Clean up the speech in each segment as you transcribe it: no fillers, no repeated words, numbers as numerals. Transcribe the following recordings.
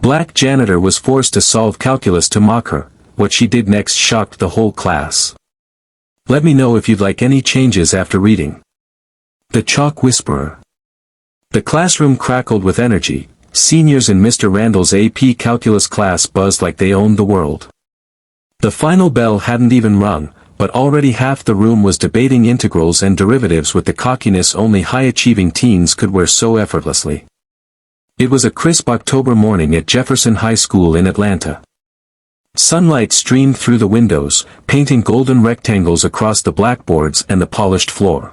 Black Janitor was forced to solve calculus to mock her. What she did next shocked the whole class. Let me know if you'd like any changes after reading. The Chalk Whisperer. The classroom crackled with energy. Seniors in Mr. Randall's AP Calculus class buzzed like they owned the world. The final bell hadn't even rung, but already half the room was debating integrals and derivatives with the cockiness only high-achieving teens could wear so effortlessly. It was a crisp October morning at Jefferson High School in Atlanta. Sunlight streamed through the windows, painting golden rectangles across the blackboards and the polished floor.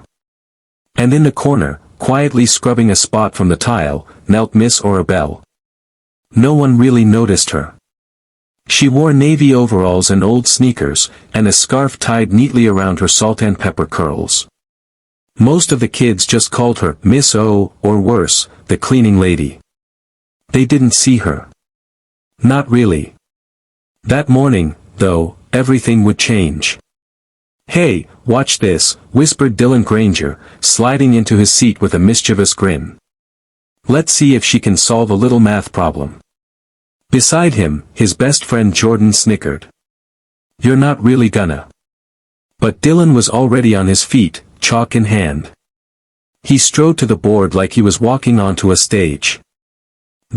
And in the corner, quietly scrubbing a spot from the tile, knelt Miss Ora Bell. No one really noticed her. She wore navy overalls and old sneakers, and a scarf tied neatly around her salt and pepper curls. Most of the kids just called her Miss O, or worse, the cleaning lady. They didn't see her. Not really. That morning, though, everything would change. "Hey, watch this," whispered Dylan Granger, sliding into his seat with a mischievous grin. "Let's see if she can solve a little math problem." Beside him, his best friend Jordan snickered. "You're not really gonna." But Dylan was already on his feet, chalk in hand. He strode to the board like he was walking onto a stage.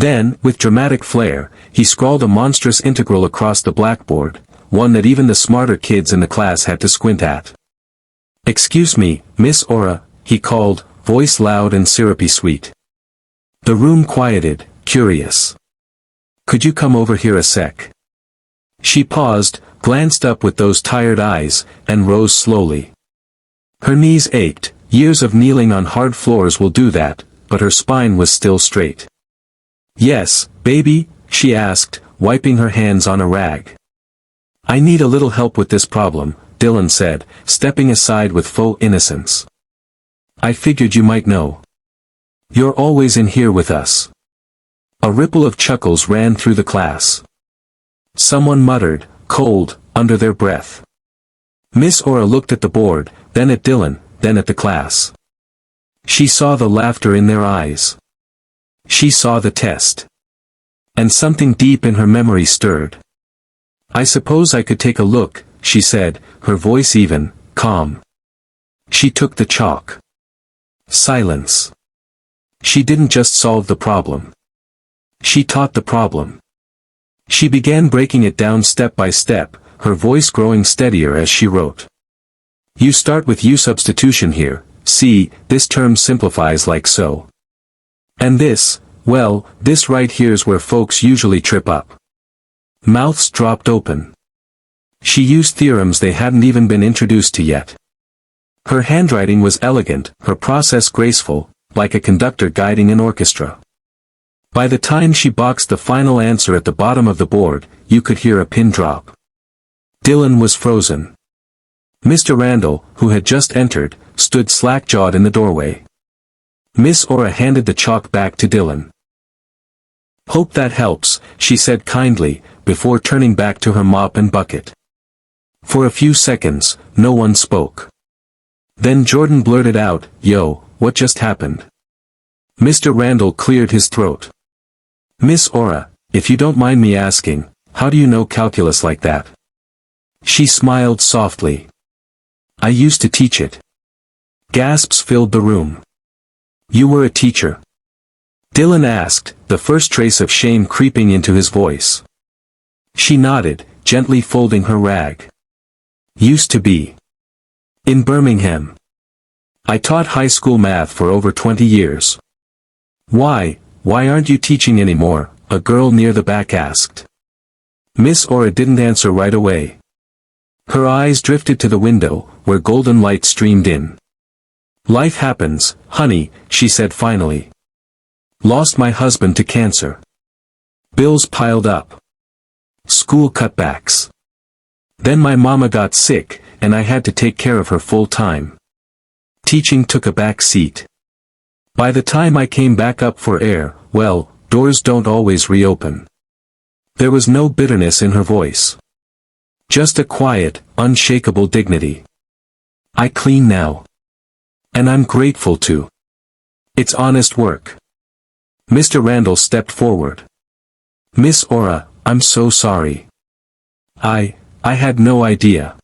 Then, with dramatic flair, he scrawled a monstrous integral across the blackboard, one that even the smarter kids in the class had to squint at. "Excuse me, Miss Ora," he called, voice loud and syrupy sweet. The room quieted, curious. "Could you come over here a sec?" She paused, glanced up with those tired eyes, and rose slowly. Her knees ached. Years of kneeling on hard floors will do that, but her spine was still straight. "Yes, baby?" she asked, wiping her hands on a rag. "I need a little help with this problem," Dylan said, stepping aside with faux innocence. "I figured you might know. You're always in here with us." A ripple of chuckles ran through the class. Someone muttered, "Cold," under their breath. Miss Ora looked at the board, then at Dylan, then at the class. She saw the laughter in their eyes. She saw the test. And something deep in her memory stirred. "I suppose I could take a look," she said, her voice even, calm. She took the chalk. Silence. She didn't just solve the problem. She taught the problem. She began breaking it down step by step, her voice growing steadier as she wrote. "You start with U substitution here. See, this term simplifies like so. And this, well, this right here's where folks usually trip up." Mouths dropped open. She used theorems they hadn't even been introduced to yet. Her handwriting was elegant, her process graceful, like a conductor guiding an orchestra. By the time she boxed the final answer at the bottom of the board, you could hear a pin drop. Dylan was frozen. Mr. Randall, who had just entered, stood slack-jawed in the doorway. Miss Ora handed the chalk back to Dylan. "Hope that helps," she said kindly, before turning back to her mop and bucket. For a few seconds, no one spoke. Then Jordan blurted out, "Yo, what just happened?" Mr. Randall cleared his throat. "Miss Ora, if you don't mind me asking, how do you know calculus like that?" She smiled softly. "I used to teach it." Gasps filled the room. "You were a teacher?" Dylan asked, the first trace of shame creeping into his voice. She nodded, gently folding her rag. "Used to be. In Birmingham. I taught high school math for over 20 years. Why aren't you teaching anymore?" a girl near the back asked. Miss Ora didn't answer right away. Her eyes drifted to the window, where golden light streamed in. "Life happens, honey," she said finally. "Lost my husband to cancer. Bills piled up. School cutbacks. Then my mama got sick, and I had to take care of her full time. Teaching took a back seat. By the time I came back up for air, well, doors don't always reopen." There was no bitterness in her voice. Just a quiet, unshakable dignity. "I clean now. And I'm grateful to. It's honest work." Mr. Randall stepped forward. Miss Aura, I'm so sorry. I had no idea.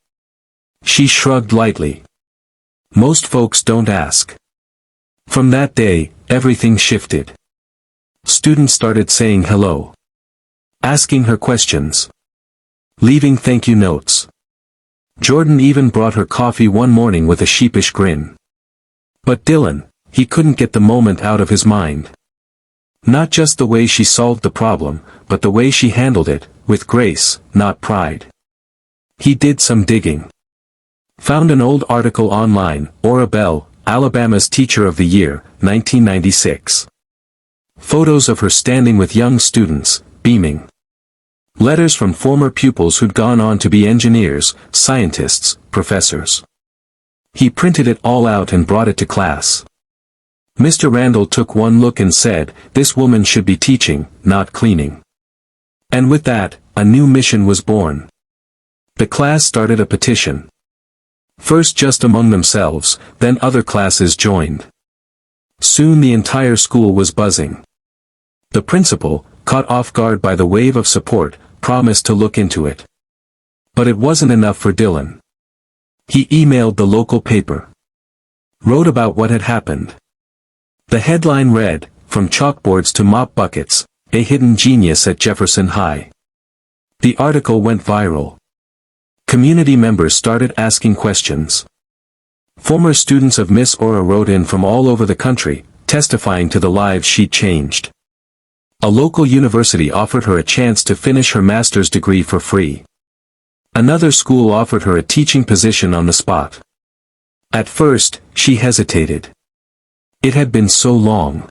She shrugged lightly. Most folks don't ask. From that day, everything shifted. Students started saying hello. Asking her questions. Leaving thank you notes. Jordan even brought her coffee one morning with a sheepish grin. But Dylan, he couldn't get the moment out of his mind. Not just the way she solved the problem, but the way she handled it, with grace, not pride. He did some digging. Found an old article online, Aura Bell, Alabama's Teacher of the Year, 1996. Photos of her standing with young students, beaming. Letters from former pupils who'd gone on to be engineers, scientists, professors. He printed it all out and brought it to class. Mr. Randall took one look and said, "This woman should be teaching, not cleaning." And with that, a new mission was born. The class started a petition. First just among themselves, then other classes joined. Soon the entire school was buzzing. The principal, caught off guard by the wave of support, promised to look into it. But it wasn't enough for Dylan. He emailed the local paper. Wrote about what had happened. The headline read, "From chalkboards to mop buckets, a hidden genius at Jefferson High." The article went viral. Community members started asking questions. Former students of Miss Aura wrote in from all over the country, testifying to the lives she'd changed. A local university offered her a chance to finish her master's degree for free. Another school offered her a teaching position on the spot. At first, she hesitated. It had been so long.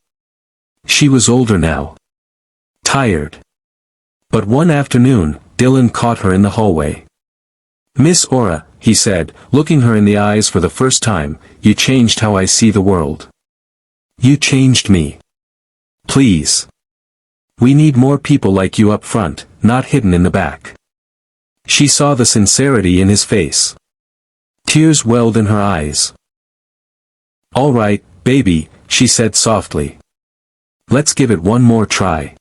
She was older now. Tired. But one afternoon, Dylan caught her in the hallway. "Miss Aura," he said, looking her in the eyes for the first time, "you changed how I see the world. You changed me. Please. We need more people like you up front, not hidden in the back." She saw the sincerity in his face. Tears welled in her eyes. "All right, baby," she said softly. "Let's give it one more try."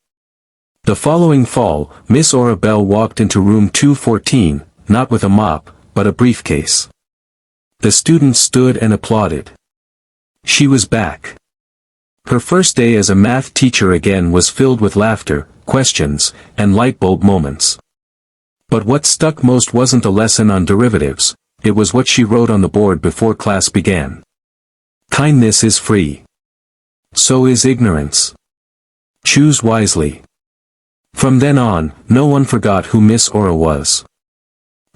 The following fall, Miss Aura Bell walked into room 214, not with a mop, but a briefcase. The students stood and applauded. She was back. Her first day as a math teacher again was filled with laughter, questions, and light-bulb moments. But what stuck most wasn't the lesson on derivatives, it was what she wrote on the board before class began. "Kindness is free. So is ignorance. Choose wisely." From then on, no one forgot who Miss Aura was.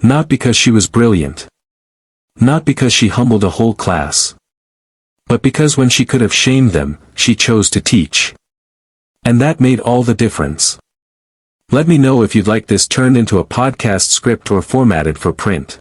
Not because she was brilliant. Not because she humbled a whole class. But because when she could have shamed them, she chose to teach. And that made all the difference. Let me know if you'd like this turned into a podcast script or formatted for print.